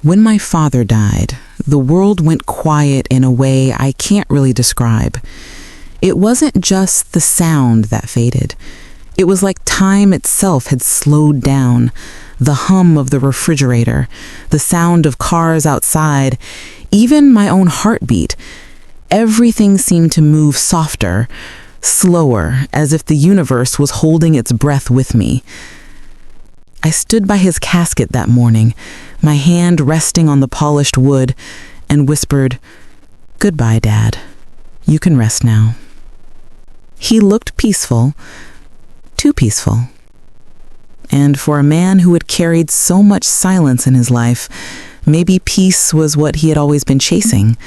When my father died, the world went quiet in a way I can't really describe. It wasn't just the sound that faded. It was like time itself had slowed down. The hum of the refrigerator, the sound of cars outside, even my own heartbeat. Everything seemed to move softer, slower, as if the universe was holding its breath with me. I stood by his casket that morning, my hand resting on the polished wood, and whispered, "Goodbye, Dad. You can rest now." He looked peaceful, too peaceful. And for a man who had carried so much silence in his life, maybe peace was what he had always been chasing.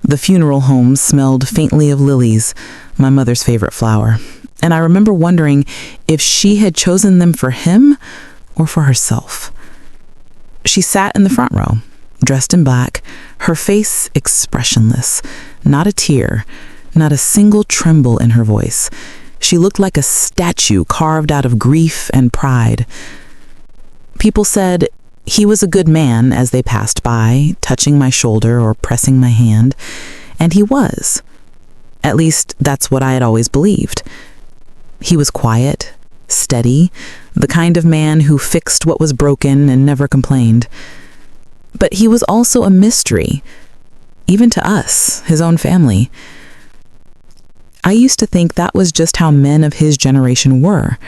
The funeral home smelled faintly of lilies, my mother's favorite flower, and I remember wondering if she had chosen them for him or for herself. She sat in the front row, dressed in black, her face expressionless, not a tear, not a single tremble in her voice. She looked like a statue carved out of grief and pride. People said he was a good man as they passed by, touching my shoulder or pressing my hand, and he was. At least that's what I had always believed. He was quiet, steady, the kind of man who fixed what was broken and never complained. But he was also a mystery, even to us, his own family. I used to think that was just how men of his generation were.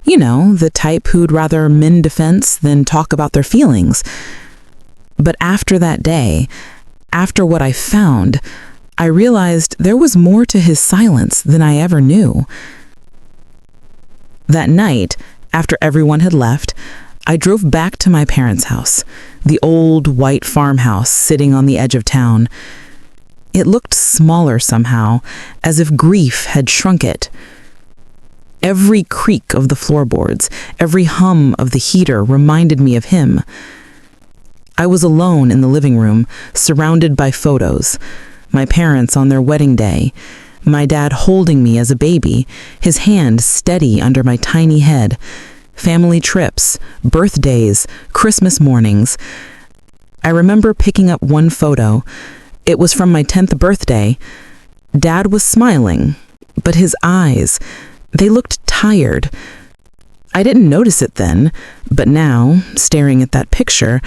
You know, the type who'd rather mend a fence than talk about their feelings. But after that day, after what I found, I realized there was more to his silence than I ever knew. That night, after everyone had left, I drove back to my parents' house, the old white farmhouse sitting on the edge of town. It looked smaller somehow, as if grief had shrunk it. Every creak of the floorboards, every hum of the heater reminded me of him. I was alone in the living room, surrounded by photos. My parents on their wedding day, my dad holding me as a baby, his hand steady under my tiny head, family trips, birthdays, Christmas mornings. I remember picking up one photo. It was from my 10th birthday. Dad was smiling, but his eyes, they looked tired. I didn't notice it then, but now, staring at that picture,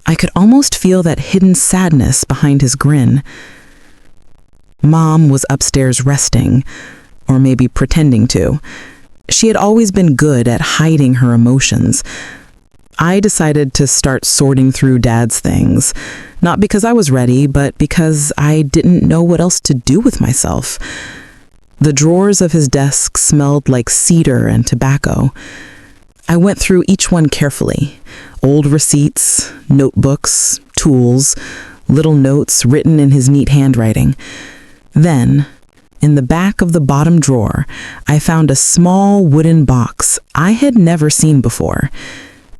I could almost feel that hidden sadness behind his grin. Mom was upstairs resting, or maybe pretending to. She had always been good at hiding her emotions. I decided to start sorting through Dad's things, not because I was ready, but because I didn't know what else to do with myself. The drawers of his desk smelled like cedar and tobacco. I went through each one carefully. Old receipts, notebooks, tools, little notes written in his neat handwriting. Then, in the back of the bottom drawer, I found a small wooden box I had never seen before.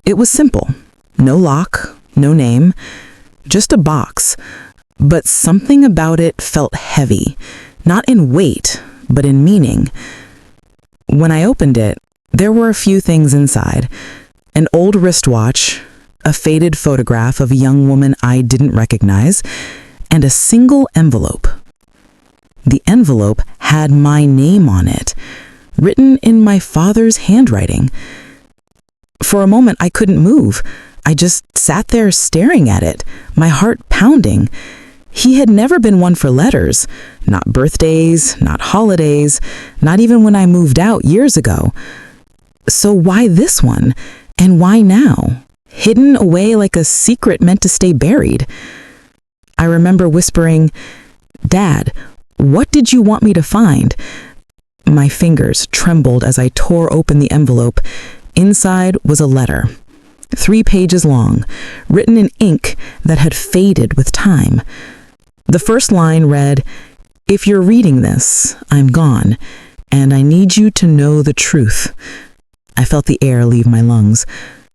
It was simple. No lock, no name, just a box. But something about it felt heavy, not in weight, but in meaning. When I opened it, there were a few things inside. An old wristwatch, a faded photograph of a young woman I didn't recognize, and a single envelope. The envelope had my name on it, written in my father's handwriting. For a moment, I couldn't move. I just sat there staring at it, my heart pounding. He had never been one for letters, not birthdays, not holidays, not even when I moved out years ago. So why this one? And why now? Hidden away like a secret meant to stay buried. I remember whispering, "Dad, what did you want me to find?" My fingers trembled as I tore open the envelope. Inside was a letter, 3 pages long, written in ink that had faded with time. The first line read, "If you're reading this, I'm gone, and I need you to know the truth." I felt the air leave my lungs.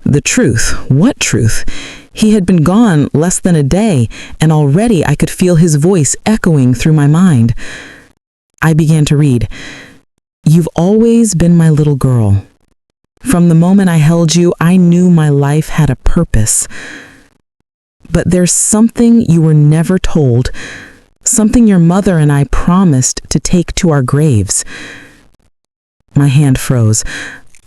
The truth? What truth? He had been gone less than a day, and already I could feel his voice echoing through my mind. I began to read, "You've always been my little girl. From the moment I held you, I knew my life had a purpose. But there's something you were never told, something your mother and I promised to take to our graves." My hand froze.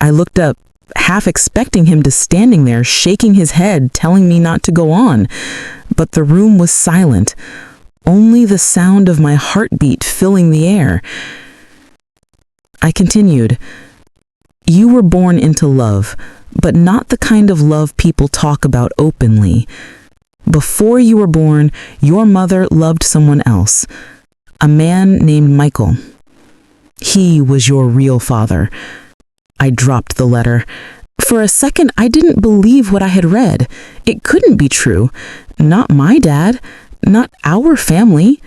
I looked up, half expecting him to standing there, shaking his head, telling me not to go on. But the room was silent, only the sound of my heartbeat filling the air. I continued, "You were born into love, but not the kind of love people talk about openly. Before you were born, your mother loved someone else, a man named Michael. He was your real father." I dropped the letter. For a second, I didn't believe what I had read. It couldn't be true. Not my dad, not our family.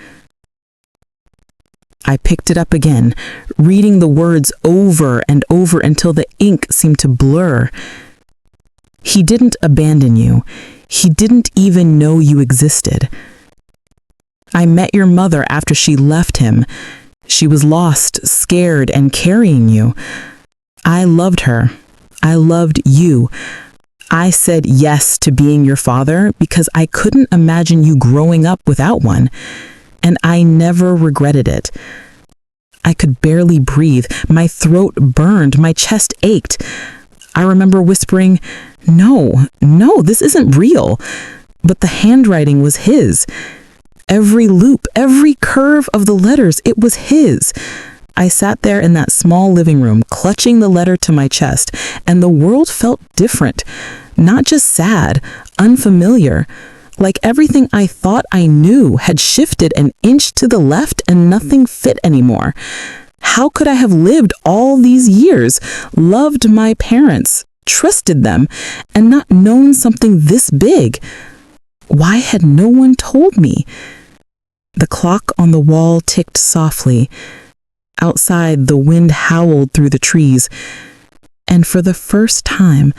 I picked it up again, reading the words over and over until the ink seemed to blur. "He didn't abandon you. He didn't even know you existed. I met your mother after she left him. She was lost, scared, and carrying you. I loved her. I loved you. I said yes to being your father because I couldn't imagine you growing up without one. And I never regretted it. I could barely breathe. My throat burned. My chest ached. I remember whispering, 'No, no, this isn't real.' But the handwriting was his. Every loop, every curve of the letters, it was his. I sat there in that small living room, clutching the letter to my chest, and the world felt different. Not just sad, unfamiliar. Like everything I thought I knew had shifted an inch to the left and nothing fit anymore. How could I have lived all these years, loved my parents, trusted them, and not known something this big? Why had no one told me? The clock on the wall ticked softly. Outside, the wind howled through the trees. And for the first time,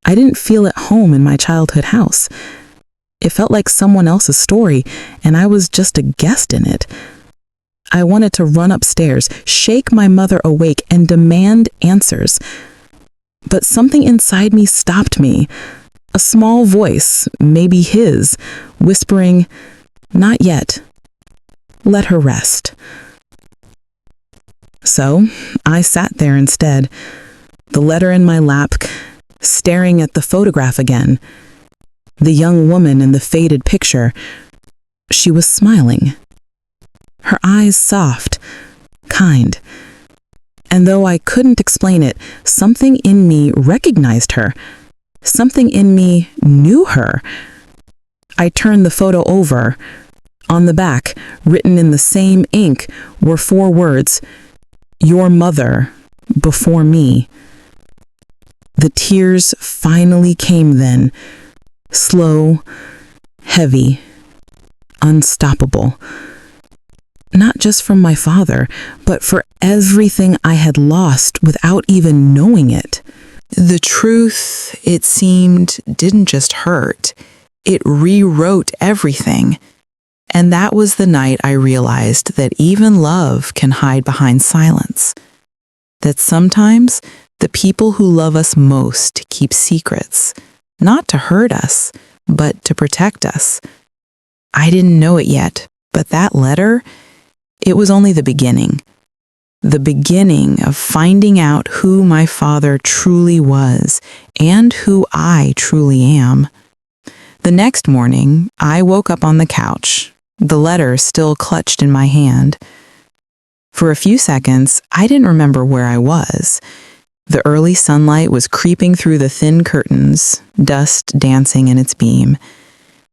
I didn't feel at home in my childhood house. It felt like someone else's story, and I was just a guest in it. I wanted to run upstairs, shake my mother awake, and demand answers. But something inside me stopped me. A small voice, maybe his, whispering, "Not yet. Let her rest." So I sat there instead, the letter in my lap, staring at the photograph again. The young woman in the faded picture, she was smiling. Her eyes soft, kind. And though I couldn't explain it, something in me recognized her. Something in me knew her. I turned the photo over. On the back, written in the same ink, were 4 words, "Your mother, before me." The tears finally came then, slow, heavy, unstoppable. Not just from my father, but for everything I had lost without even knowing it. The truth, it seemed, didn't just hurt. It rewrote everything. And that was the night I realized that even love can hide behind silence. That sometimes the people who love us most keep secrets, not to hurt us, but to protect us. I didn't know it yet, but that letter, it was only the beginning. The beginning of finding out who my father truly was and who I truly am. The next morning, I woke up on the couch, the letter still clutched in my hand. For a few seconds, I didn't remember where I was. The early sunlight was creeping through the thin curtains, dust dancing in its beam,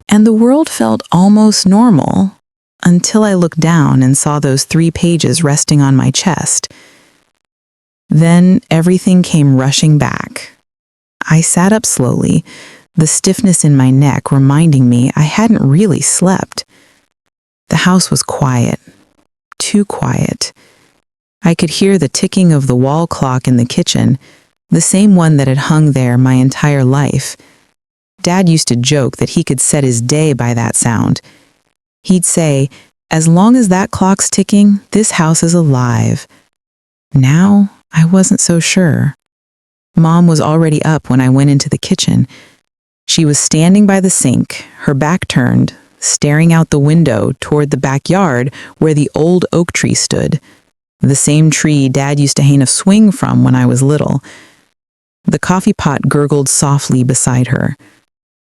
and the world felt almost normal until I looked down and saw those 3 pages resting on my chest. Then everything came rushing back. I sat up slowly, the stiffness in my neck reminding me I hadn't really slept. The house was quiet, too quiet. I could hear the ticking of the wall clock in the kitchen, the same one that had hung there my entire life. Dad used to joke that he could set his day by that sound. He'd say, "As long as that clock's ticking, this house is alive." Now, I wasn't so sure. Mom was already up when I went into the kitchen. She was standing by the sink, her back turned, staring out the window toward the backyard where the old oak tree stood, the same tree Dad used to hang a swing from when I was little. The coffee pot gurgled softly beside her.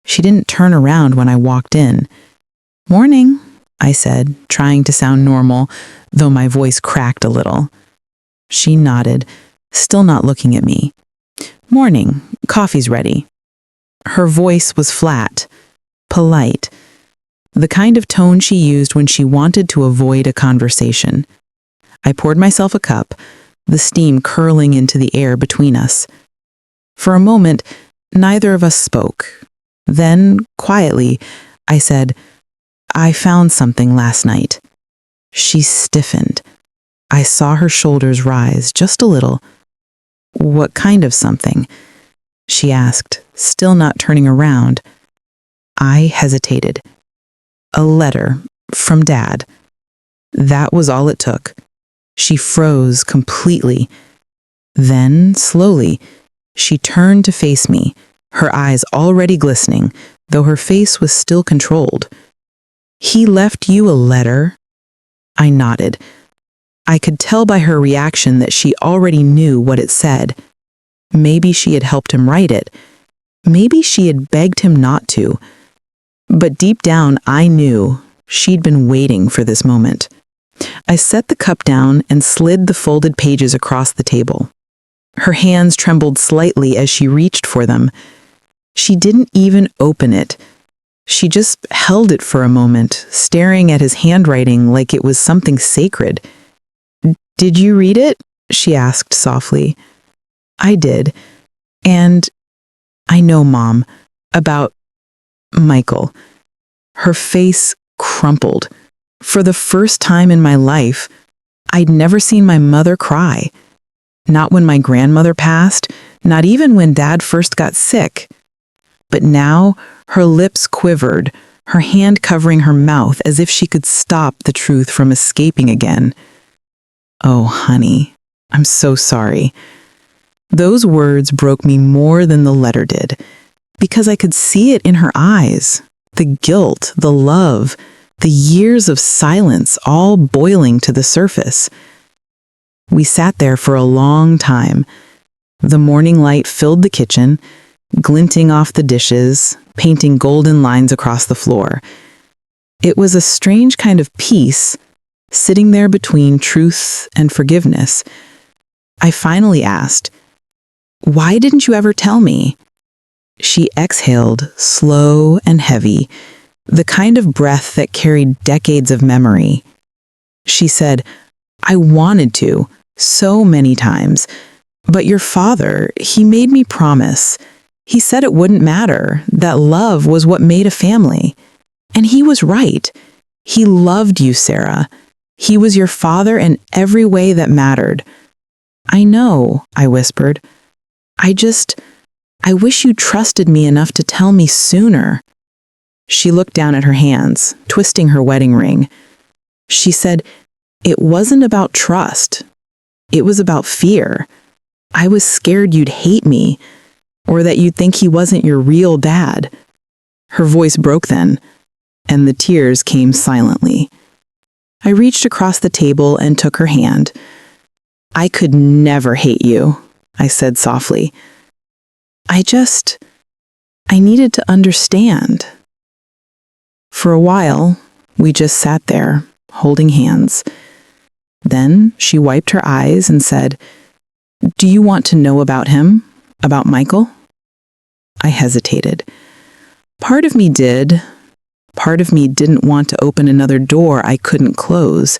She didn't turn around when I walked in. "Morning," I said, trying to sound normal, though my voice cracked a little. She nodded, still not looking at me. "Morning, coffee's ready." Her voice was flat, polite, the kind of tone she used when she wanted to avoid a conversation. I poured myself a cup, the steam curling into the air between us. For a moment, neither of us spoke. Then, quietly, I said, "I found something last night." She stiffened. I saw her shoulders rise just a little. "What kind of something?" she asked, still not turning around. I hesitated. "A letter from Dad." That was all it took. She froze completely. Then, slowly, she turned to face me, her eyes already glistening, though her face was still controlled. "He left you a letter?" I nodded. I could tell by her reaction that she already knew what it said. Maybe she had helped him write it. Maybe she had begged him not to. But deep down, I knew she'd been waiting for this moment. I set the cup down and slid the folded pages across the table. Her hands trembled slightly as she reached for them. She didn't even open it. She just held it for a moment, staring at his handwriting like it was something sacred. "Did you read it?" she asked softly. I did. "And I know, Mom, about Michael." Her face crumpled. For the first time in my life, I'd never seen my mother cry. Not when my grandmother passed, not even when Dad first got sick. But now, her lips quivered, her hand covering her mouth as if she could stop the truth from escaping again. "Oh, honey, I'm so sorry." Those words broke me more than the letter did, because I could see it in her eyes, the guilt, the love, the years of silence all boiling to the surface. We sat there for a long time. The morning light filled the kitchen, glinting off the dishes, painting golden lines across the floor. It was a strange kind of peace, sitting there between truth and forgiveness. I finally asked, "Why didn't you ever tell me?" She exhaled, slow and heavy, the kind of breath that carried decades of memory. She said, "I wanted to, so many times. But your father, he made me promise. He said it wouldn't matter, that love was what made a family. And he was right. He loved you, Sarah. He was your father in every way that mattered." "I know," I whispered. I wish you trusted me enough to tell me sooner." She looked down at her hands, twisting her wedding ring. She said, "It wasn't about trust. It was about fear. I was scared you'd hate me, or that you'd think he wasn't your real dad." Her voice broke then, and the tears came silently. I reached across the table and took her hand. "I could never hate you," I said softly. I needed to understand." For a while, we just sat there, holding hands. Then she wiped her eyes and said, "Do you want to know about him? About Michael?" I hesitated. Part of me did. Part of me didn't want to open another door I couldn't close.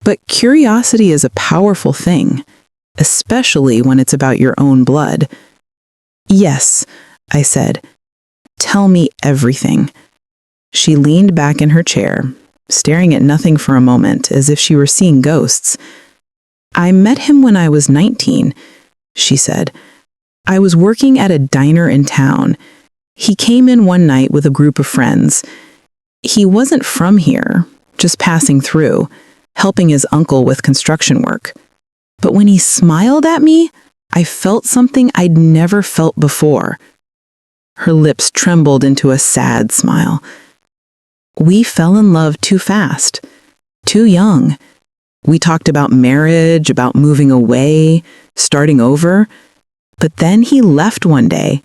But curiosity is a powerful thing, especially when it's about your own blood. "Yes," I said. "Tell me everything." She leaned back in her chair, staring at nothing for a moment, as if she were seeing ghosts. "I met him when I was 19, she said. "I was working at a diner in town. He came in one night with a group of friends. He wasn't from here, just passing through, helping his uncle with construction work. But when he smiled at me, I felt something I'd never felt before. Her lips trembled into a sad smile. We fell in love too fast, too young. We talked about marriage, about moving away, starting over. But then he left one day,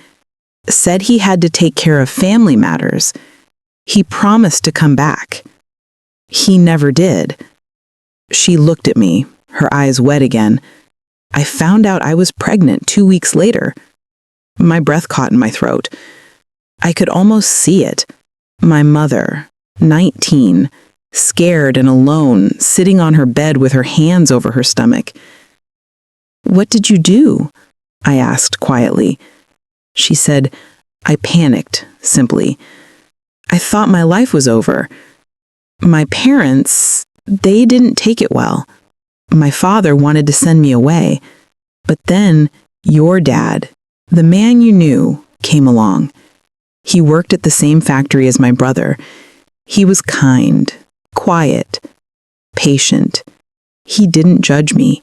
said he had to take care of family matters. He promised to come back. He never did. She looked at me, her eyes wet again. I found out I was pregnant 2 weeks later. My breath caught in my throat. I could almost see it. My mother, 19, scared and alone, sitting on her bed with her hands over her stomach. "What did you do?" I asked quietly. She said, "I panicked, simply. I thought my life was over. My parents, they didn't take it well. My father wanted to send me away. But then your dad, the man you knew, came along. He worked at the same factory as my brother. He was kind, quiet, patient. He didn't judge me.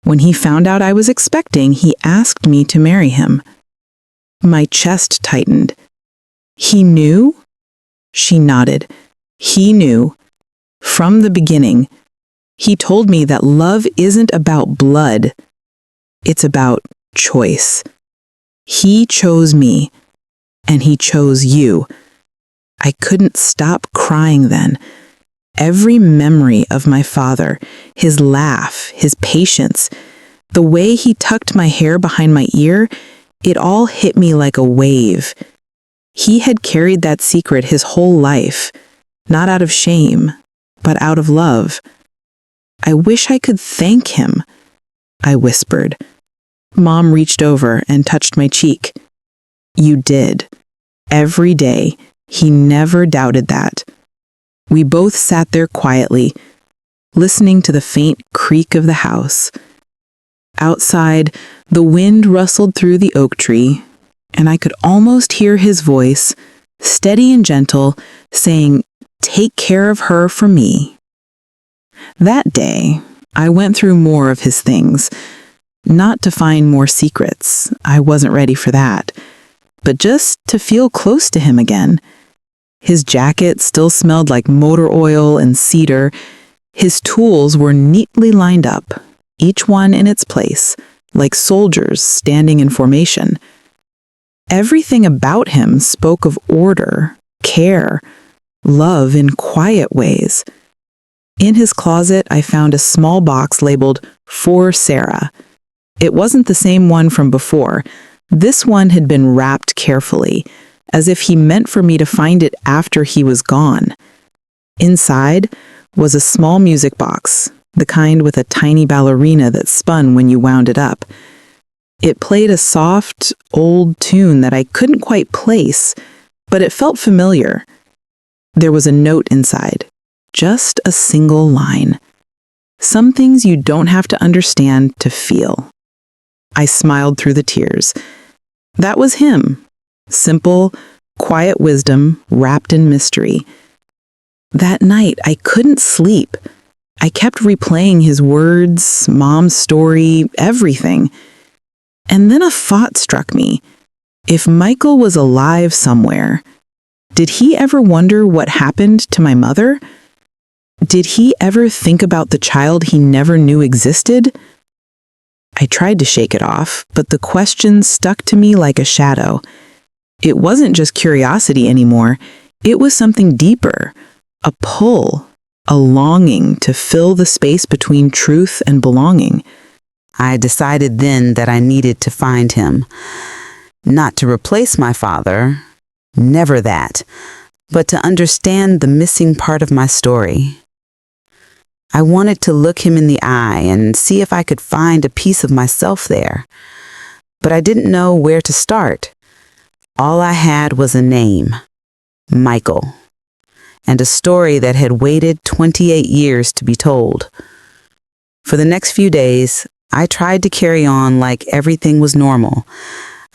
When he found out I was expecting, he asked me to marry him." My chest tightened. "He knew?" She nodded. "He knew. From the beginning. He told me that love isn't about blood. It's about choice. He chose me, and he chose you." I couldn't stop crying then. Every memory of my father, his laugh, his patience, the way he tucked my hair behind my ear, it all hit me like a wave. He had carried that secret his whole life, not out of shame, but out of love. "I wish I could thank him," I whispered. Mom reached over and touched my cheek. "You did. Every day. He never doubted that." We both sat there quietly, listening to the faint creak of the house. Outside, the wind rustled through the oak tree, and I could almost hear his voice, steady and gentle, saying, "Take care of her for me." That day, I went through more of his things, not to find more secrets. I wasn't ready for that, but just to feel close to him again. His jacket still smelled like motor oil and cedar. His tools were neatly lined up, each one in its place, like soldiers standing in formation. Everything about him spoke of order, care, love in quiet ways. In his closet, I found a small box labeled "For Sarah." It wasn't the same one from before. This one had been wrapped carefully, as if he meant for me to find it after he was gone. Inside was a small music box, the kind with a tiny ballerina that spun when you wound it up. It played a soft, old tune that I couldn't quite place, but it felt familiar. There was a note inside, just a single line. Some things you don't have to understand to feel. I smiled through the tears. That was him. Simple, quiet wisdom wrapped in mystery. That night, I couldn't sleep. I kept replaying his words, Mom's story, everything. And then a thought struck me. If Michael was alive somewhere, did he ever wonder what happened to my mother? Did he ever think about the child he never knew existed? I tried to shake it off, but the question stuck to me like a shadow. It wasn't just curiosity anymore. It was something deeper, a pull, a longing to fill the space between truth and belonging. I decided then that I needed to find him. Not to replace my father, never that, but to understand the missing part of my story. I wanted to look him in the eye and see if I could find a piece of myself there. But I didn't know where to start. All I had was a name, Michael, and a story that had waited 28 years to be told. For the next few days, I tried to carry on like everything was normal.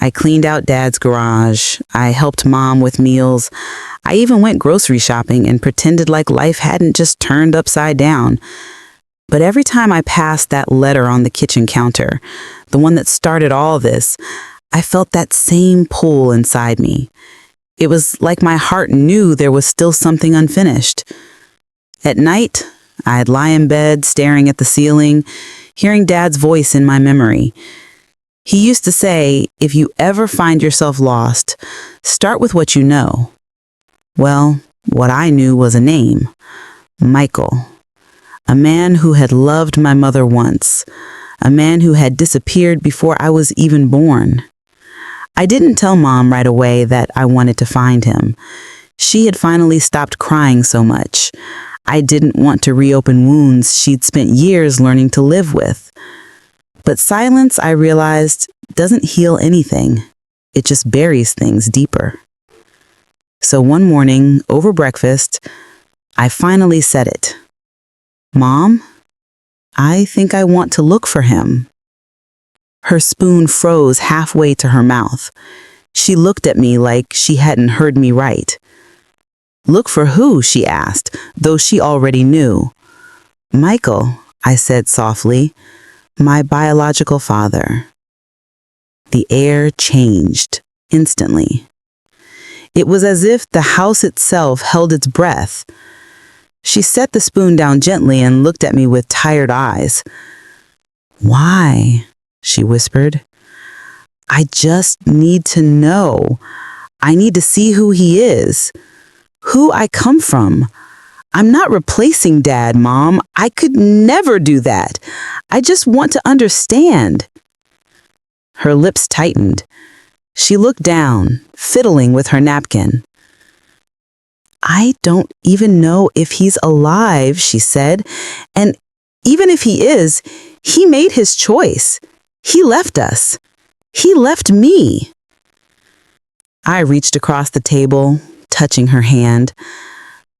I cleaned out Dad's garage. I helped Mom with meals. I even went grocery shopping and pretended like life hadn't just turned upside down. But every time I passed that letter on the kitchen counter, the one that started all this, I felt that same pull inside me. It was like my heart knew there was still something unfinished. At night, I'd lie in bed staring at the ceiling, hearing Dad's voice in my memory. He used to say, if you ever find yourself lost, start with what you know. Well, what I knew was a name, Michael. A man who had loved my mother once, a man who had disappeared before I was even born. I didn't tell Mom right away that I wanted to find him. She had finally stopped crying so much. I didn't want to reopen wounds she'd spent years learning to live with. But silence, I realized, doesn't heal anything. It just buries things deeper. So one morning, over breakfast, I finally said it. Mom, I think I want to look for him. Her spoon froze halfway to her mouth. She looked at me like she hadn't heard me right. Look for who? She asked, though she already knew. Michael, I said softly, my biological father. The air changed instantly. It was as if the house itself held its breath. She set the spoon down gently and looked at me with tired eyes. Why? She whispered. I just need to know. I need to see who he is, who I come from. I'm not replacing Dad, Mom. I could never do that. I just want to understand. Her lips tightened. She looked down, fiddling with her napkin. I don't even know if he's alive, she said. And even if he is, he made his choice. He left us. He left me. I reached across the table, touching her hand.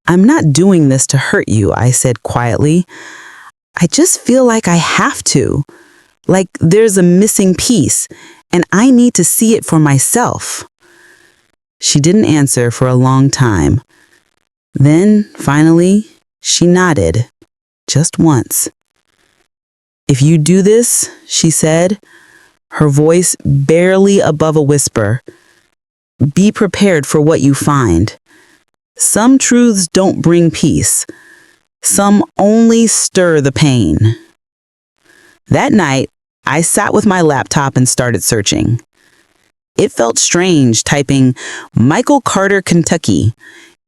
I'm not doing this to hurt you, I said quietly. I just feel like I have to. Like there's a missing piece, and I need to see it for myself. She didn't answer for a long time. Then, finally, she nodded, just once. If you do this, she said, her voice barely above a whisper, be prepared for what you find. Some truths don't bring peace. Some only stir the pain. That night, I sat with my laptop and started searching. It felt strange typing Michael Carter, Kentucky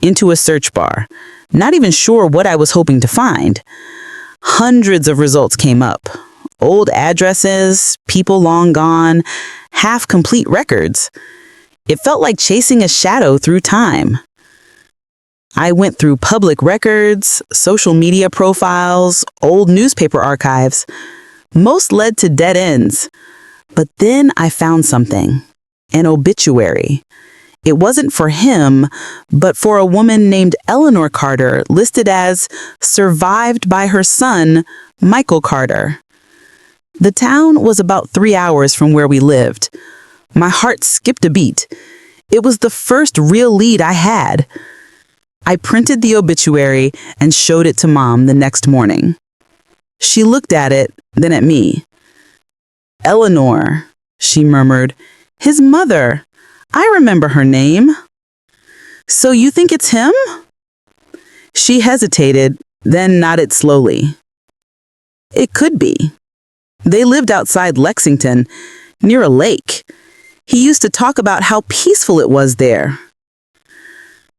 into a search bar, not even sure what I was hoping to find. Hundreds of results came up. Old addresses, people long gone, half-complete records. It felt like chasing a shadow through time. I went through public records, social media profiles, old newspaper archives. Most led to dead ends. But then I found something, an obituary. It wasn't for him, but for a woman named Eleanor Carter, listed as survived by her son, Michael Carter. The town was about 3 hours from where we lived. My heart skipped a beat. It was the first real lead I had. I printed the obituary and showed it to Mom the next morning. She looked at it, then at me. Eleanor, she murmured, his mother. I remember her name. So you think it's him? She hesitated, then nodded slowly. It could be. They lived outside Lexington, near a lake. He used to talk about how peaceful it was there.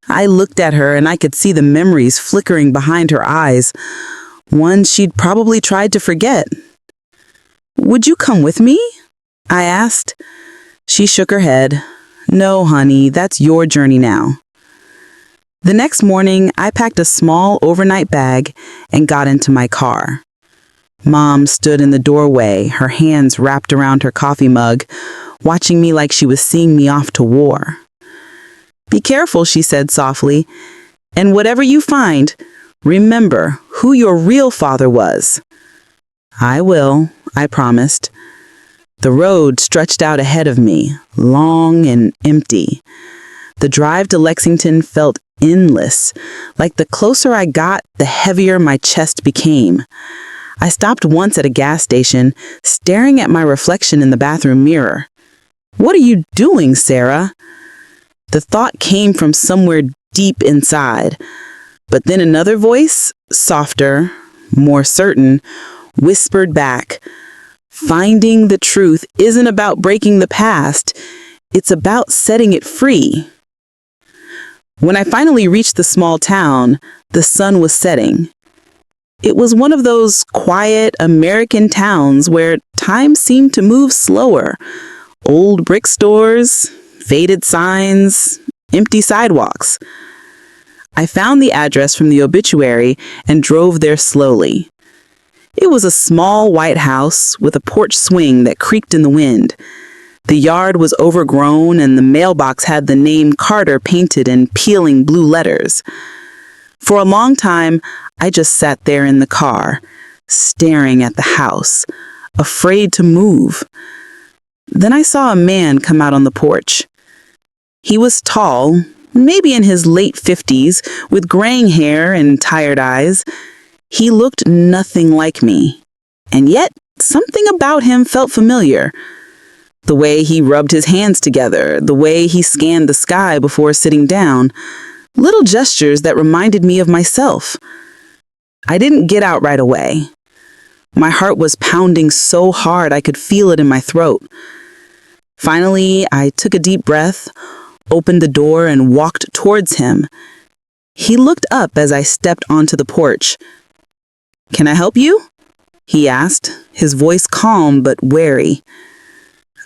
I looked at her and I could see the memories flickering behind her eyes, one she'd probably tried to forget. Would you come with me? I asked. She shook her head. No, honey, that's your journey now. The next morning, I packed a small overnight bag and got into my car. Mom stood in the doorway, her hands wrapped around her coffee mug, watching me like she was seeing me off to war. Be careful, she said softly, and whatever you find, remember who your real father was. I will, I promised. The road stretched out ahead of me, long and empty. The drive to Lexington felt endless. Like the closer I got, the heavier my chest became. I stopped once at a gas station, staring at my reflection in the bathroom mirror. "What are you doing, Sarah?" The thought came from somewhere deep inside, but then another voice, softer, more certain, whispered back, "Finding the truth isn't about breaking the past, it's about setting it free." When I finally reached the small town, the sun was setting. It was one of those quiet American towns where time seemed to move slower. Old brick stores, faded signs, empty sidewalks. I found the address from the obituary and drove there slowly. It was a small white house with a porch swing that creaked in the wind. The yard was overgrown and the mailbox had the name Carter painted in peeling blue letters. For a long time, I just sat there in the car, staring at the house, afraid to move. Then I saw a man come out on the porch. He was tall, maybe in his late 50s, with graying hair and tired eyes. He looked nothing like me, and yet something about him felt familiar. The way he rubbed his hands together, the way he scanned the sky before sitting down, little gestures that reminded me of myself. I didn't get out right away. My heart was pounding so hard I could feel it in my throat. Finally, I took a deep breath, opened the door, and walked towards him. He looked up as I stepped onto the porch. "Can I help you?" he asked, his voice calm but wary.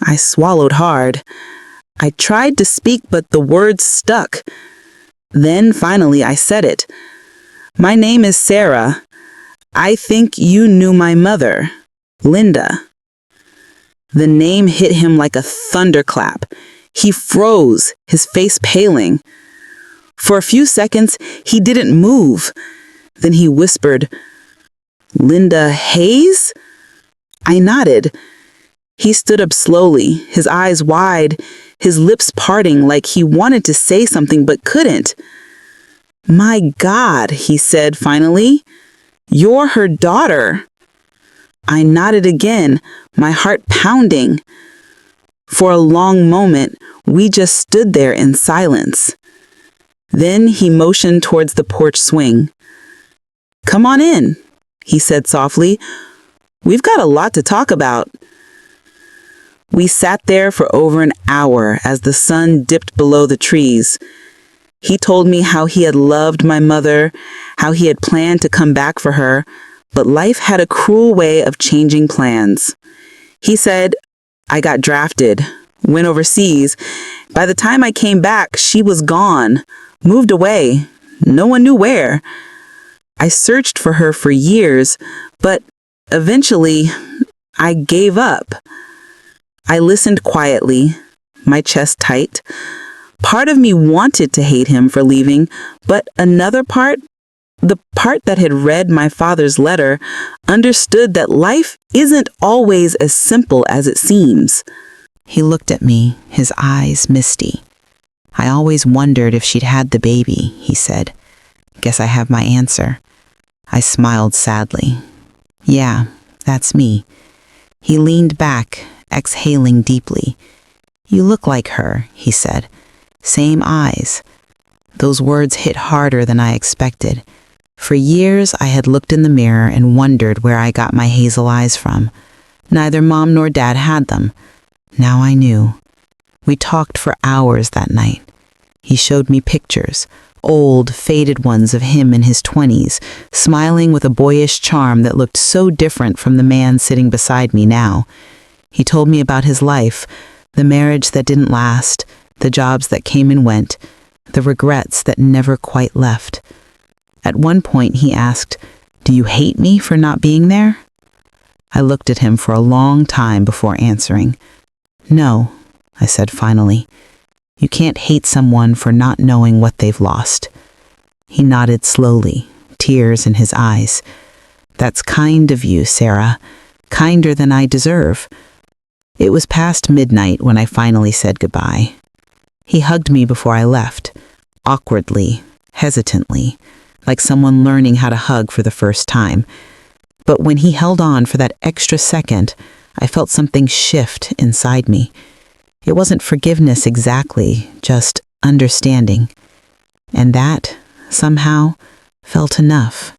I swallowed hard. I tried to speak, but the words stuck. Then finally I said it. "My name is Sarah. I think you knew my mother, Linda." The name hit him like a thunderclap. He froze, his face paling. For a few seconds, he didn't move. Then he whispered, "Linda Hayes?" I nodded. He stood up slowly, his eyes wide, his lips parting like he wanted to say something but couldn't. "My God," he said finally, "you're her daughter." I nodded again, my heart pounding. For a long moment, we just stood there in silence. Then he motioned towards the porch swing. "Come on in," he said softly. "We've got a lot to talk about." We sat there for over an hour as the sun dipped below the trees. He told me how he had loved my mother, how he had planned to come back for her, but life had a cruel way of changing plans. He said, "I got drafted, went overseas. By the time I came back, she was gone, moved away. No one knew where. I searched for her for years, but eventually I gave up." I listened quietly, my chest tight. Part of me wanted to hate him for leaving, but another part, the part that had read my father's letter, understood that life isn't always as simple as it seems. He looked at me, his eyes misty. "I always wondered if she'd had the baby," he said. "Guess I have my answer." I smiled sadly. "Yeah, that's me." He leaned back, exhaling deeply. "You look like her," he said. "Same eyes." Those words hit harder than I expected. For years, I had looked in the mirror and wondered where I got my hazel eyes from. Neither Mom nor Dad had them. Now I knew. We talked for hours that night. He showed me pictures, old, faded ones of him in his 20s, smiling with a boyish charm that looked so different from the man sitting beside me now. He told me about his life, the marriage that didn't last, the jobs that came and went, the regrets that never quite left. At one point he asked, "Do you hate me for not being there?" I looked at him for a long time before answering. "No," I said finally. "You can't hate someone for not knowing what they've lost." He nodded slowly, tears in his eyes. "That's kind of you, Sarah. Kinder than I deserve." It was past midnight when I finally said goodbye. He hugged me before I left, awkwardly, hesitantly, like someone learning how to hug for the first time. But when he held on for that extra second, I felt something shift inside me. It wasn't forgiveness exactly, just understanding. And that, somehow, felt enough.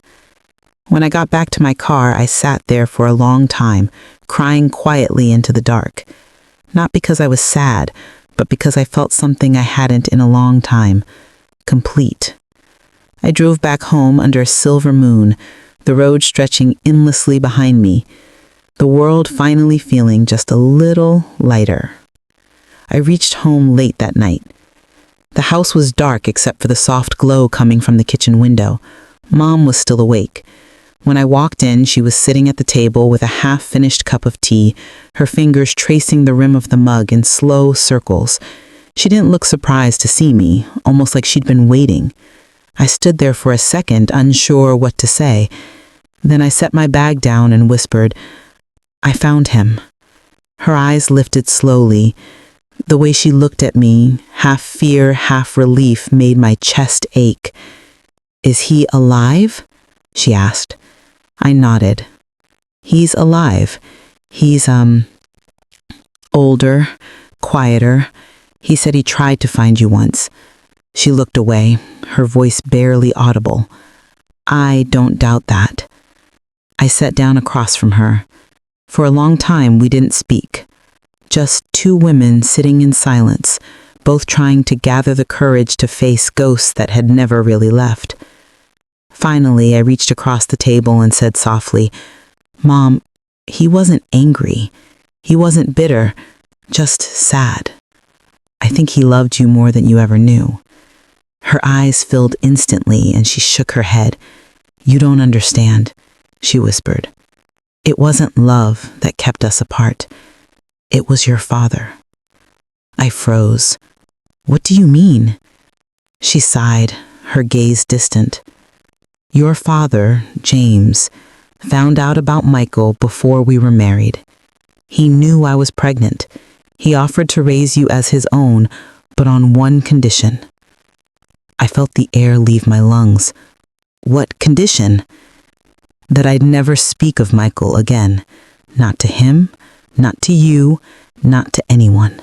When I got back to my car, I sat there for a long time, crying quietly into the dark. Not because I was sad, but because I felt something I hadn't in a long time. Complete. I drove back home under a silver moon, the road stretching endlessly behind me, the world finally feeling just a little lighter. I reached home late that night. The house was dark except for the soft glow coming from the kitchen window. Mom was still awake. When I walked in, she was sitting at the table with a half-finished cup of tea, her fingers tracing the rim of the mug in slow circles. She didn't look surprised to see me, almost like she'd been waiting. I stood there for a second, unsure what to say. Then I set my bag down and whispered, "I found him." Her eyes lifted slowly. The way she looked at me, half fear, half relief, made my chest ache. "Is he alive?" she asked. I nodded. "He's alive. He's, older, quieter. He said he tried to find you once." She looked away, her voice barely audible. "I don't doubt that." I sat down across from her. For a long time, we didn't speak. Just two women sitting in silence, both trying to gather the courage to face ghosts that had never really left. Finally, I reached across the table and said softly, "Mom, he wasn't angry. He wasn't bitter, just sad. I think he loved you more than you ever knew." Her eyes filled instantly and she shook her head. "You don't understand," she whispered. "It wasn't love that kept us apart. It was your father." I froze. "What do you mean?" She sighed, her gaze distant. "Your father, James, found out about Michael before we were married. He knew I was pregnant. He offered to raise you as his own, but on one condition." I felt the air leave my lungs. "What condition?" "That I'd never speak of Michael again. Not to him, not to you, not to anyone."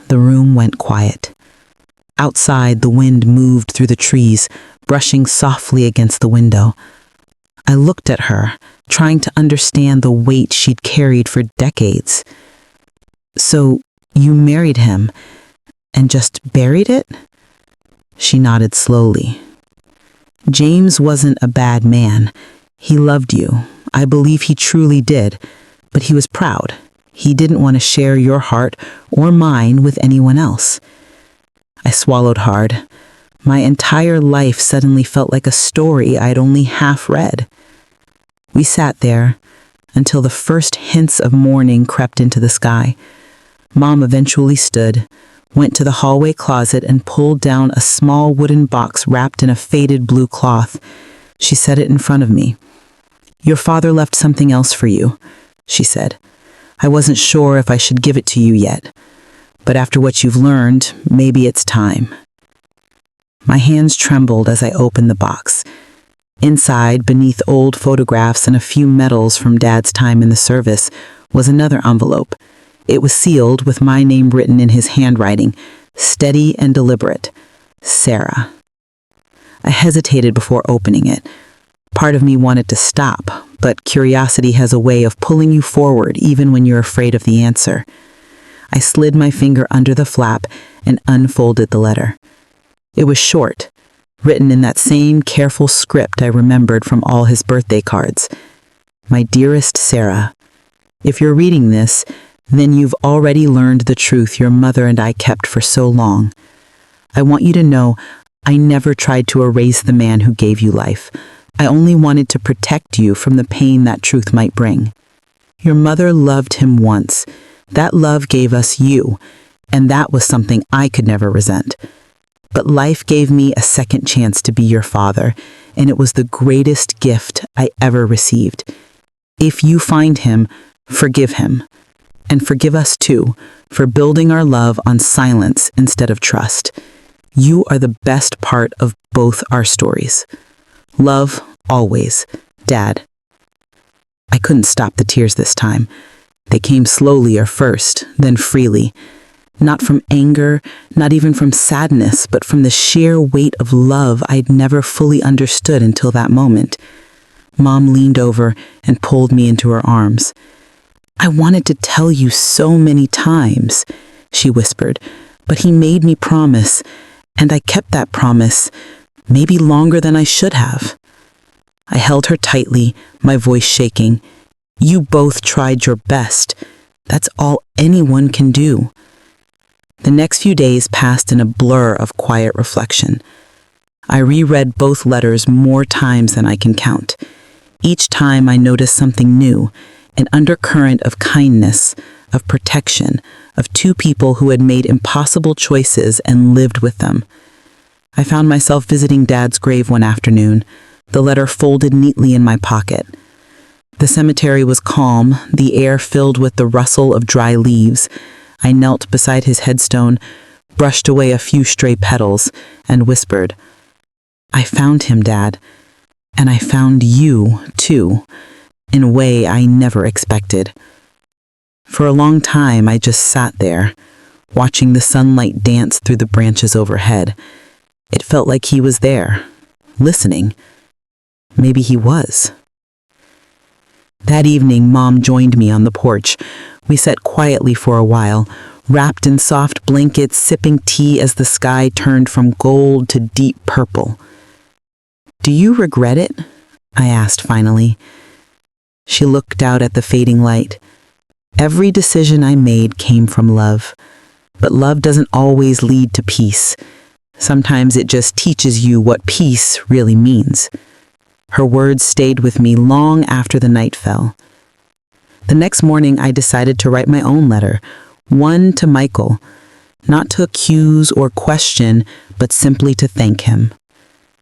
The room went quiet. Outside, the wind moved through the trees, brushing softly against the window. I looked at her, trying to understand the weight she'd carried for decades. "So, you married him, and just buried it?" She nodded slowly. "James wasn't a bad man. He loved you. I believe he truly did. But he was proud. He didn't want to share your heart or mine with anyone else." I swallowed hard. My entire life suddenly felt like a story I'd only half read. We sat there until the first hints of morning crept into the sky. Mom eventually stood, went to the hallway closet and pulled down a small wooden box wrapped in a faded blue cloth. She set it in front of me. "Your father left something else for you," she said. "I wasn't sure if I should give it to you yet. But after what you've learned, maybe it's time." My hands trembled as I opened the box. Inside, beneath old photographs and a few medals from Dad's time in the service, was another envelope. It was sealed with my name written in his handwriting, steady and deliberate. Sarah. I hesitated before opening it. Part of me wanted to stop, but curiosity has a way of pulling you forward even when you're afraid of the answer. I slid my finger under the flap and unfolded the letter. It was short, written in that same careful script I remembered from all his birthday cards. "My dearest Sarah, if you're reading this, then you've already learned the truth your mother and I kept for so long. I want you to know I never tried to erase the man who gave you life. I only wanted to protect you from the pain that truth might bring. Your mother loved him once. That love gave us you, and that was something I could never resent. But life gave me a second chance to be your father, and it was the greatest gift I ever received. If you find him, forgive him. And forgive us too, for building our love on silence instead of trust. You are the best part of both our stories. Love, always, Dad." I couldn't stop the tears this time. They came slowly at first, then freely. Not from anger, not even from sadness, but from the sheer weight of love I'd never fully understood until that moment. Mom leaned over and pulled me into her arms. "I wanted to tell you so many times," she whispered, "but he made me promise, and I kept that promise, maybe longer than I should have." I held her tightly, my voice shaking. "You both tried your best. That's all anyone can do." The next few days passed in a blur of quiet reflection. I reread both letters more times than I can count. Each time I noticed something new, an undercurrent of kindness, of protection, of two people who had made impossible choices and lived with them. I found myself visiting Dad's grave one afternoon, the letter folded neatly in my pocket. The cemetery was calm, the air filled with the rustle of dry leaves. I knelt beside his headstone, brushed away a few stray petals, and whispered, "I found him, Dad, and I found you, too, in a way I never expected." For a long time, I just sat there, watching the sunlight dance through the branches overhead. It felt like he was there, listening. Maybe he was. That evening, Mom joined me on the porch. We sat quietly for a while, wrapped in soft blankets, sipping tea as the sky turned from gold to deep purple. "Do you regret it?" I asked finally. She looked out at the fading light. "Every decision I made came from love, but love doesn't always lead to peace. Sometimes it just teaches you what peace really means." Her words stayed with me long after the night fell. The next morning, I decided to write my own letter, one to Michael, not to accuse or question, but simply to thank him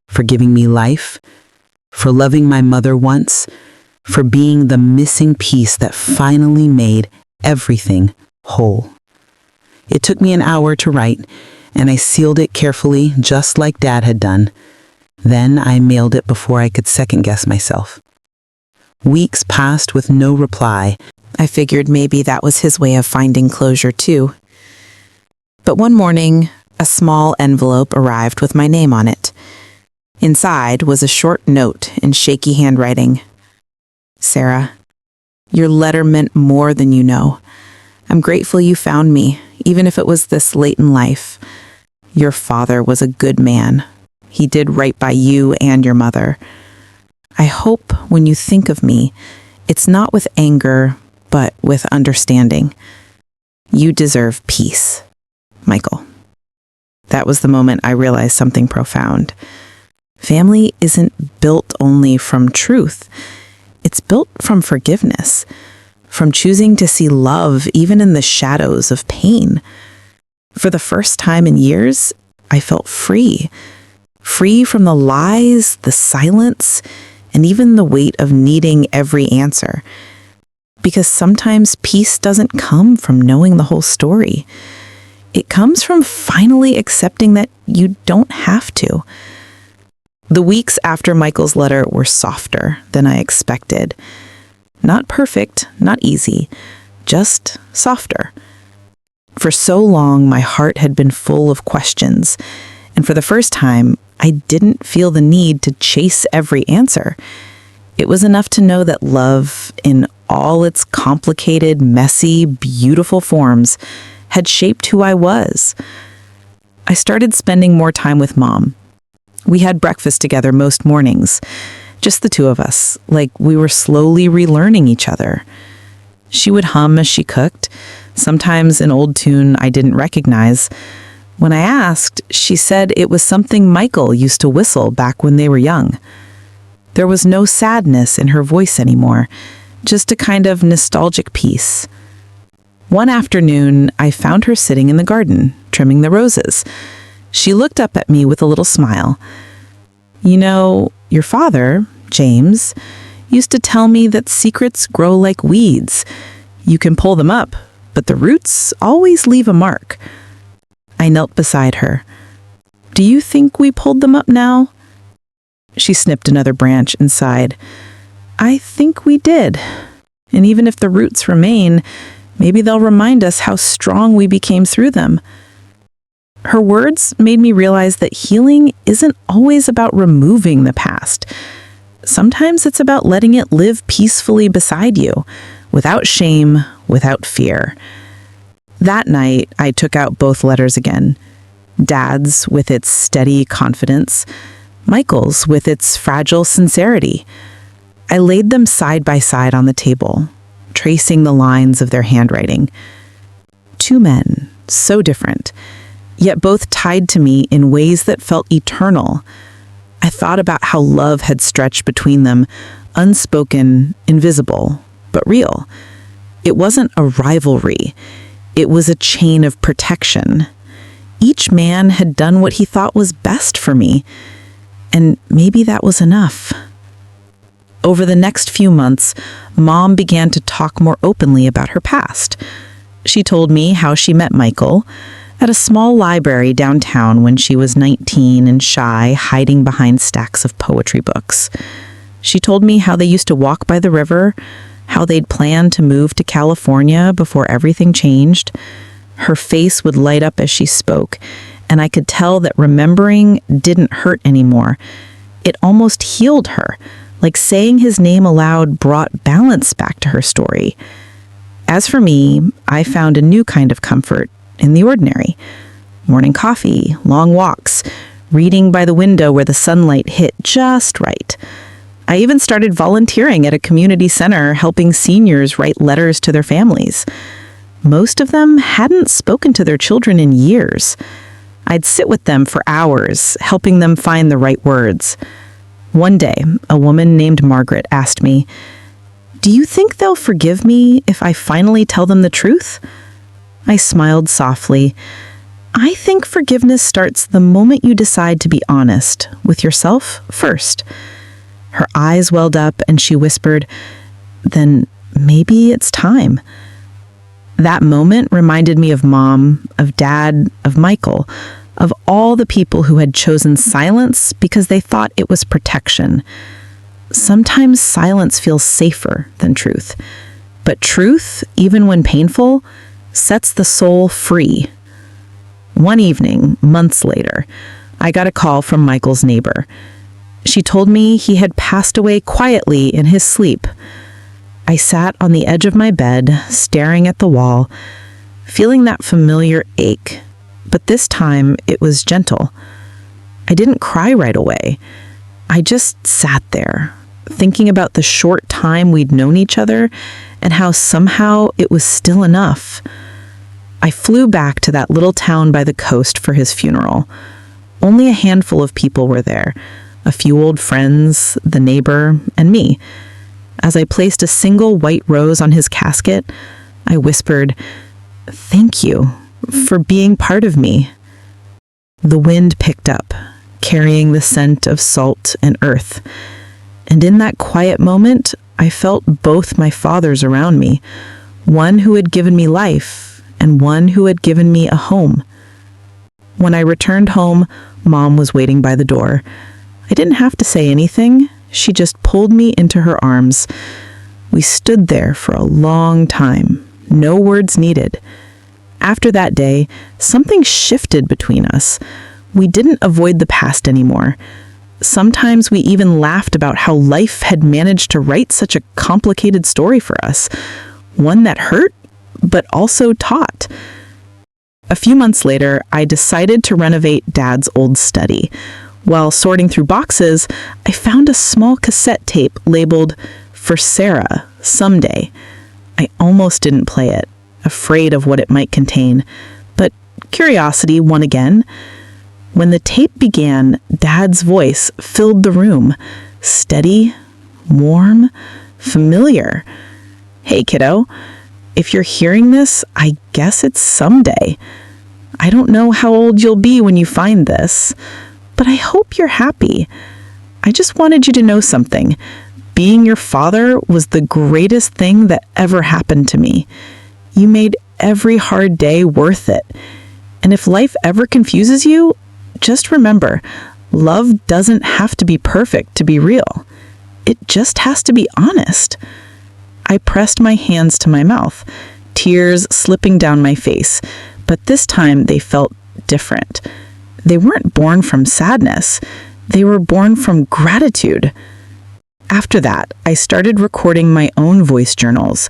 for giving me life, for loving my mother once, for being the missing piece that finally made everything whole. It took me an hour to write, and I sealed it carefully, just like Dad had done. Then I mailed it before I could second-guess myself. Weeks passed with no reply. I figured maybe that was his way of finding closure too. But one morning, a small envelope arrived with my name on it. Inside was a short note in shaky handwriting. "Sarah, your letter meant more than you know. I'm grateful you found me, even if it was this late in life. Your father was a good man. He did right by you and your mother. I hope when you think of me, it's not with anger, but with understanding. You deserve peace. Michael." That was the moment I realized something profound. Family isn't built only from truth. It's built from forgiveness, from choosing to see love even in the shadows of pain. For the first time in years, I felt free. Free from the lies, the silence, and even the weight of needing every answer. Because sometimes peace doesn't come from knowing the whole story. It comes from finally accepting that you don't have to. The weeks after Michael's letter were softer than I expected. Not perfect, not easy, just softer. For so long, my heart had been full of questions, and for the first time, I didn't feel the need to chase every answer. It was enough to know that love, in all its complicated, messy, beautiful forms, had shaped who I was. I started spending more time with Mom. We had breakfast together most mornings, just the two of us, like we were slowly relearning each other. She would hum as she cooked, sometimes an old tune I didn't recognize. When I asked, she said it was something Michael used to whistle back when they were young. There was no sadness in her voice anymore, just a kind of nostalgic peace. One afternoon, I found her sitting in the garden, trimming the roses. She looked up at me with a little smile. "You know, your father, James, used to tell me that secrets grow like weeds. You can pull them up, but the roots always leave a mark." I knelt beside her. "Do you think we pulled them up now?" She snipped another branch and sighed. "I think we did." And even if the roots remain, maybe they'll remind us how strong we became through them. Her words made me realize that healing isn't always about removing the past. Sometimes it's about letting it live peacefully beside you, without shame, without fear. That night, I took out both letters again. Dad's with its steady confidence, Michael's with its fragile sincerity. I laid them side by side on the table, tracing the lines of their handwriting. Two men, so different, yet both tied to me in ways that felt eternal. I thought about how love had stretched between them, unspoken, invisible, but real. It wasn't a rivalry. It was a chain of protection. Each man had done what he thought was best for me, and maybe that was enough. Over the next few months, Mom began to talk more openly about her past. She told me how she met Michael at a small library downtown when she was 19 and shy, hiding behind stacks of poetry books. She told me how they used to walk by the river, how they'd planned to move to California before everything changed. Her face would light up as she spoke, and I could tell that remembering didn't hurt anymore. It almost healed her, like saying his name aloud brought balance back to her story. As for me, I found a new kind of comfort in the ordinary. Morning coffee, long walks, reading by the window where the sunlight hit just right. I even started volunteering at a community center, helping seniors write letters to their families. Most of them hadn't spoken to their children in years. I'd sit with them for hours, helping them find the right words. One day, a woman named Margaret asked me, "Do you think they'll forgive me if I finally tell them the truth?" I smiled softly. I think forgiveness starts the moment you decide to be honest with yourself first. Her eyes welled up and she whispered, "Then maybe it's time." That moment reminded me of Mom, of Dad, of Michael, of all the people who had chosen silence because they thought it was protection. Sometimes silence feels safer than truth, but truth, even when painful, sets the soul free. One evening, months later, I got a call from Michael's neighbor. She told me he had passed away quietly in his sleep. I sat on the edge of my bed, staring at the wall, feeling that familiar ache, but this time it was gentle. I didn't cry right away. I just sat there, thinking about the short time we'd known each other and how somehow it was still enough. I flew back to that little town by the coast for his funeral. Only a handful of people were there, a few old friends, the neighbor, and me. As I placed a single white rose on his casket, I whispered, "Thank you for being part of me." The wind picked up, carrying the scent of salt and earth. And in that quiet moment, I felt both my fathers around me, one who had given me life and one who had given me a home. When I returned home, Mom was waiting by the door. I didn't have to say anything. She just pulled me into her arms. We stood there for a long time, no words needed. After that day, something shifted between us. We didn't avoid the past anymore. Sometimes we even laughed about how life had managed to write such a complicated story for us, one that hurt, but also taught. A few months later, I decided to renovate Dad's old study. While sorting through boxes, I found a small cassette tape labeled "For Sarah, Someday." I almost didn't play it, afraid of what it might contain, but curiosity won again. When the tape began, Dad's voice filled the room, steady, warm, familiar. "Hey, kiddo, if you're hearing this, I guess it's someday. I don't know how old you'll be when you find this, but I hope you're happy. I just wanted you to know something. Being your father was the greatest thing that ever happened to me. You made every hard day worth it. And if life ever confuses you, just remember, love doesn't have to be perfect to be real. It just has to be honest. I pressed my hands to my mouth, tears slipping down my face, but this time they felt different. They weren't born from sadness. They were born from gratitude. After that, I started recording my own voice journals,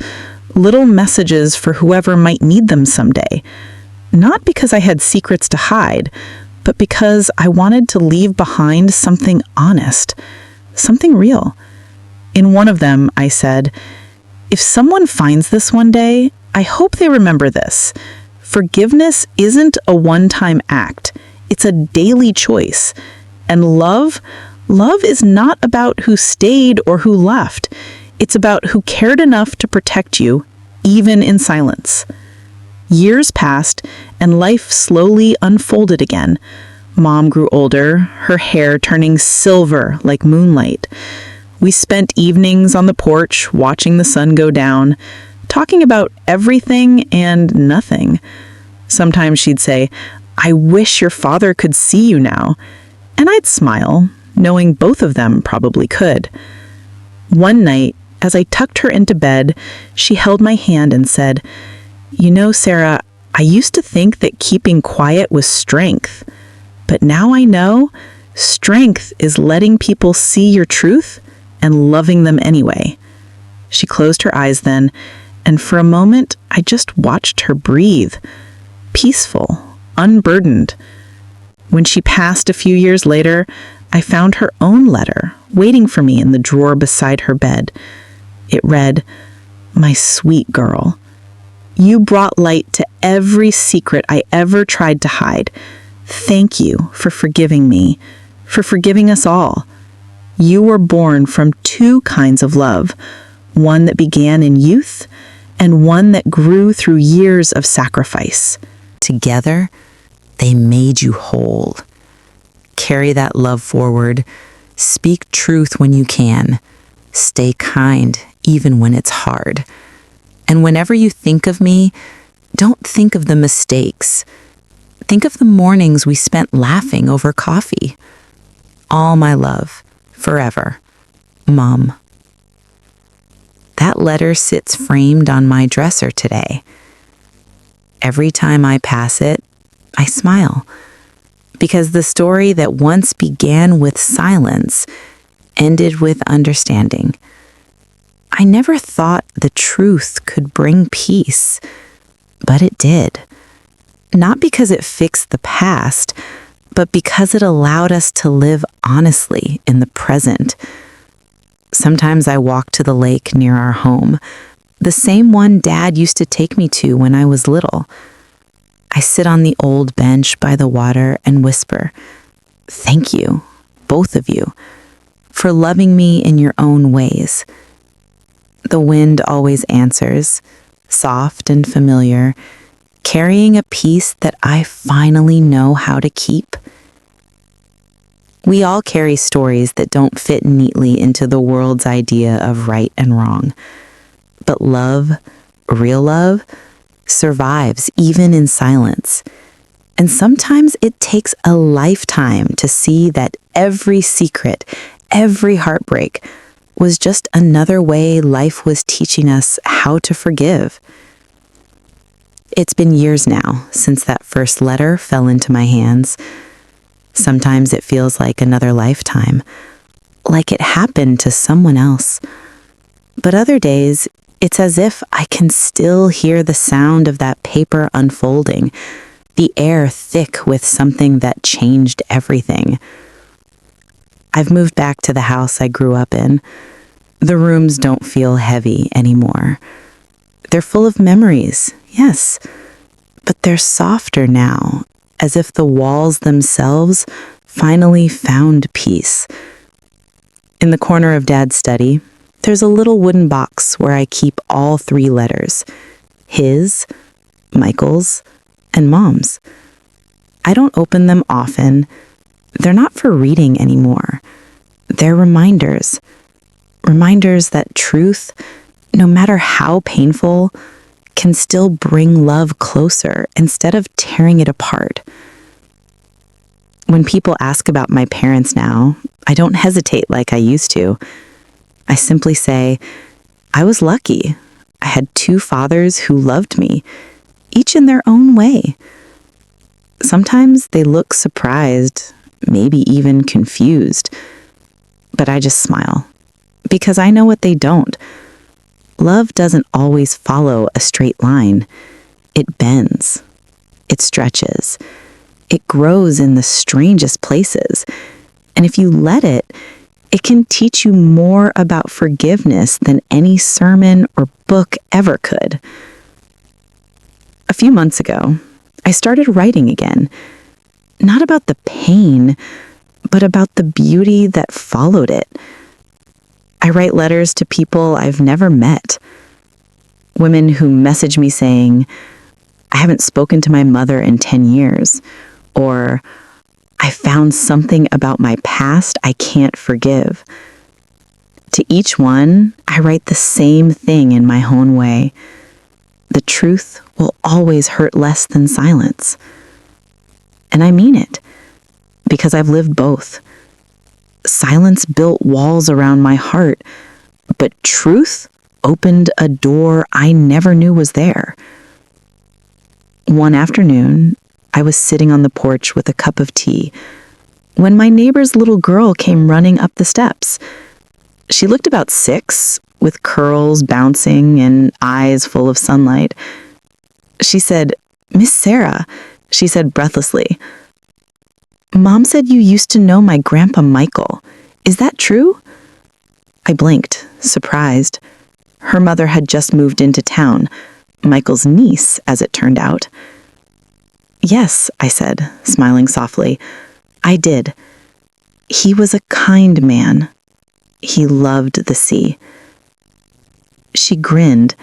little messages for whoever might need them someday. Not because I had secrets to hide, but because I wanted to leave behind something honest, something real. In one of them, I said, "If someone finds this one day, I hope they remember this. Forgiveness isn't a one-time act. It's a daily choice. And love is not about who stayed or who left. It's about who cared enough to protect you, even in silence." Years passed, and life slowly unfolded again. Mom grew older, her hair turning silver like moonlight. We spent evenings on the porch watching the sun go down, talking about everything and nothing. Sometimes she'd say, "I wish your father could see you now." And I'd smile, knowing both of them probably could. One night, as I tucked her into bed, she held my hand and said, "You know, Sarah, I used to think that keeping quiet was strength. But now I know strength is letting people see your truth and loving them anyway." She closed her eyes then, and for a moment, I just watched her breathe, peaceful, unburdened. When she passed a few years later, I found her own letter waiting for me in the drawer beside her bed. It read, "My sweet girl, you brought light to every secret I ever tried to hide. Thank you for forgiving me, for forgiving us all. You were born from two kinds of love, one that began in youth and one that grew through years of sacrifice. Together, they made you whole. Carry that love forward. Speak truth when you can. Stay kind, even when it's hard. And whenever you think of me, don't think of the mistakes. Think of the mornings we spent laughing over coffee. All my love, forever, Mom." That letter sits framed on my dresser today. Every time I pass it, I smile, because the story that once began with silence ended with understanding. I never thought the truth could bring peace, but it did. Not because it fixed the past, but because it allowed us to live honestly in the present. Sometimes I walk to the lake near our home, the same one Dad used to take me to when I was little. I sit on the old bench by the water and whisper, "Thank you, both of you, for loving me in your own ways." The wind always answers, soft and familiar, carrying a peace that I finally know how to keep. We all carry stories that don't fit neatly into the world's idea of right and wrong. But love, real love, survives even in silence. And sometimes it takes a lifetime to see that every secret, every heartbreak, was just another way life was teaching us how to forgive. It's been years now since that first letter fell into my hands. Sometimes it feels like another lifetime, like it happened to someone else. But other days, it's as if I can still hear the sound of that paper unfolding, the air thick with something that changed everything. I've moved back to the house I grew up in. The rooms don't feel heavy anymore. They're full of memories, yes, but they're softer now, as if the walls themselves finally found peace. In the corner of Dad's study, there's a little wooden box where I keep all three letters: his, Michael's, and Mom's. I don't open them often. They're not for reading anymore. They're reminders. Reminders that truth, no matter how painful, can still bring love closer instead of tearing it apart. When people ask about my parents now, I don't hesitate like I used to. I simply say, I was lucky. I had two fathers who loved me, each in their own way. Sometimes they look surprised, maybe even confused. But I just smile, because I know what they don't. Love doesn't always follow a straight line. It bends. It stretches. It grows in the strangest places. And if you let it, it can teach you more about forgiveness than any sermon or book ever could. A few months ago, I started writing again. Not about the pain, but about the beauty that followed it. I write letters to people I've never met. Women who message me saying, I haven't spoken to my mother in 10 years, or I found something about my past I can't forgive. To each one, I write the same thing in my own way. The truth will always hurt less than silence. And I mean it, because I've lived both. Silence built walls around my heart, but truth opened a door I never knew was there. One afternoon, I was sitting on the porch with a cup of tea when my neighbor's little girl came running up the steps. She looked about 6, with curls bouncing and eyes full of sunlight. She said, "Miss Sarah," she said breathlessly, "Mom said you used to know my grandpa Michael. Is that true?" I blinked, surprised. Her mother had just moved into town, Michael's niece, as it turned out. "Yes," I said, smiling softly. "I did. He was a kind man. He loved the sea." She grinned,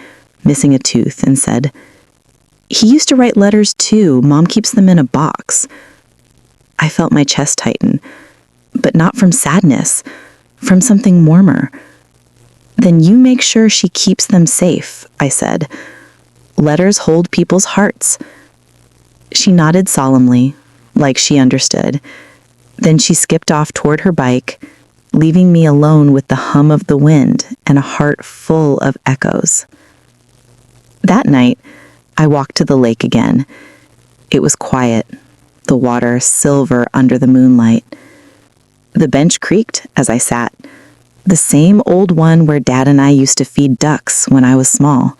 missing a tooth, and said, "He used to write letters too. Mom keeps them in a box." I felt my chest tighten, but not from sadness, from something warmer. "Then you make sure she keeps them safe," I said. "Letters hold people's hearts." She nodded solemnly, like she understood. Then she skipped off toward her bike, leaving me alone with the hum of the wind and a heart full of echoes. That night, I walked to the lake again. It was quiet, the water silver under the moonlight. The bench creaked as I sat, the same old one where Dad and I used to feed ducks when I was small.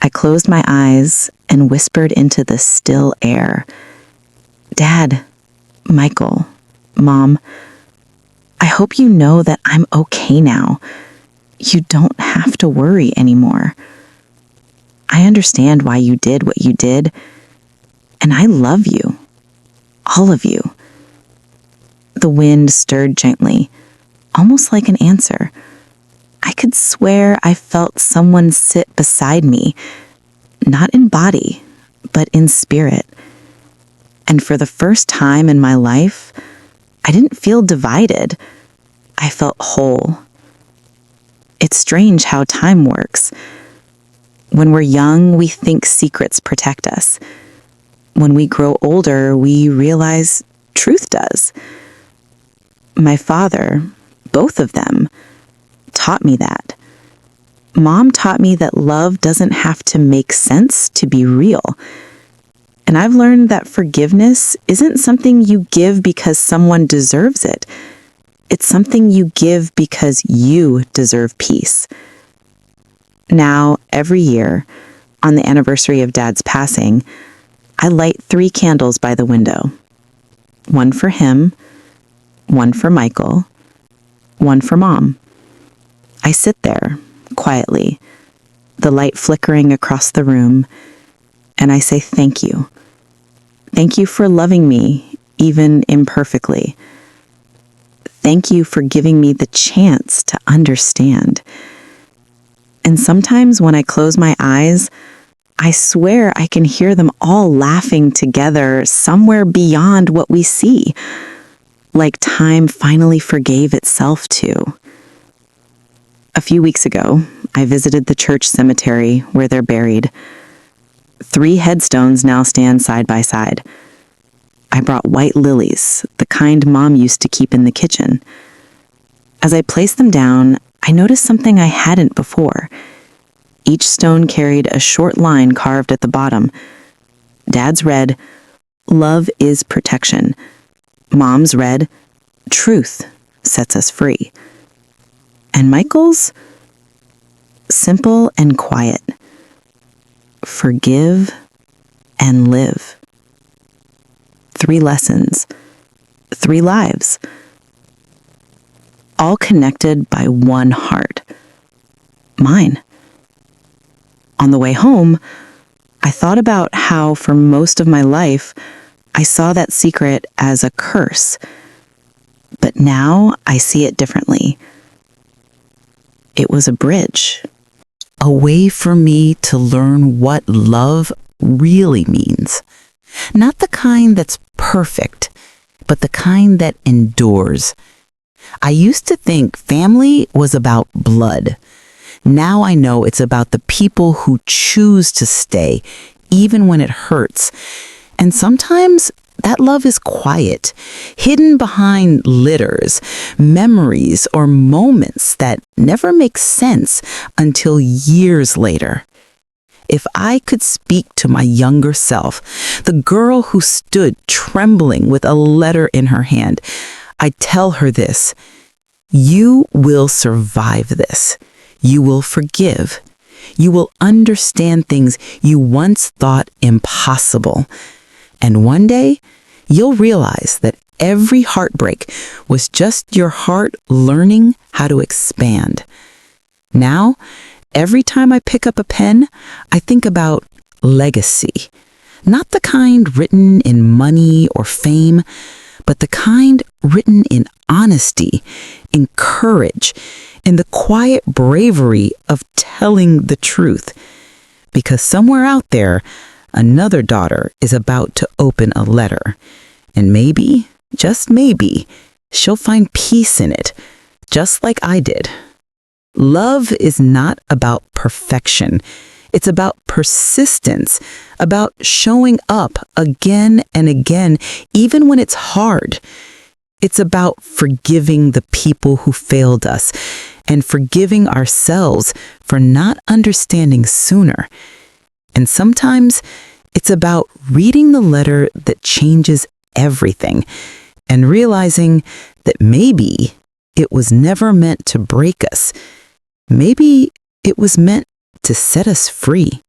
I closed my eyes and whispered into the still air, "Dad, Michael, Mom, I hope you know that I'm okay now. You don't have to worry anymore. I understand why you did what you did, and I love you, all of you." The wind stirred gently, almost like an answer. I could swear I felt someone sit beside me, not in body, but in spirit. And for the first time in my life, I didn't feel divided. I felt whole. It's strange how time works. When we're young, we think secrets protect us. When we grow older, we realize truth does. My father, both of them, taught me that. Mom taught me that love doesn't have to make sense to be real. And I've learned that forgiveness isn't something you give because someone deserves it. It's something you give because you deserve peace. Now, every year, on the anniversary of Dad's passing, I light 3 candles by the window. One for him, one for Michael, one for Mom. I sit there, quietly, the light flickering across the room, and I say thank you. Thank you for loving me, even imperfectly. Thank you for giving me the chance to understand. And sometimes when I close my eyes, I swear I can hear them all laughing together somewhere beyond what we see, like time finally forgave itself too. A few weeks ago, I visited the church cemetery where they're buried. 3 headstones now stand side by side. I brought white lilies, the kind Mom used to keep in the kitchen. As I placed them down, I I noticed something I hadn't before. Each stone carried a short line carved at the bottom. Dad's read, "Love is protection." Mom's read, "Truth sets us free." And Michael's, simple and quiet, "Forgive and live." 3 lessons, 3 lives, all connected by one heart, mine. On the way home, I thought about how for most of my life, I saw that secret as a curse. But now I see it differently. It was a bridge. A way for me to learn what love really means. Not the kind that's perfect, but the kind that endures. I used to think family was about blood. Now I know it's about the people who choose to stay, even when it hurts. And sometimes that love is quiet, hidden behind litters, memories, or moments that never make sense until years later. If I could speak to my younger self, the girl who stood trembling with a letter in her hand, I'd tell her this: you will survive this. You will forgive. You will understand things you once thought impossible. And one day, you'll realize that every heartbreak was just your heart learning how to expand. Now, every time I pick up a pen, I think about legacy. Not the kind written in money or fame, but the kind written in honesty, in courage, in the quiet bravery of telling the truth. Because somewhere out there, another daughter is about to open a letter. And maybe, just maybe, she'll find peace in it, just like I did. Love is not about perfection. It's about persistence, about showing up again and again, even when it's hard. It's about forgiving the people who failed us and forgiving ourselves for not understanding sooner. And sometimes it's about reading the letter that changes everything and realizing that maybe it was never meant to break us. Maybe it was meant to set us free.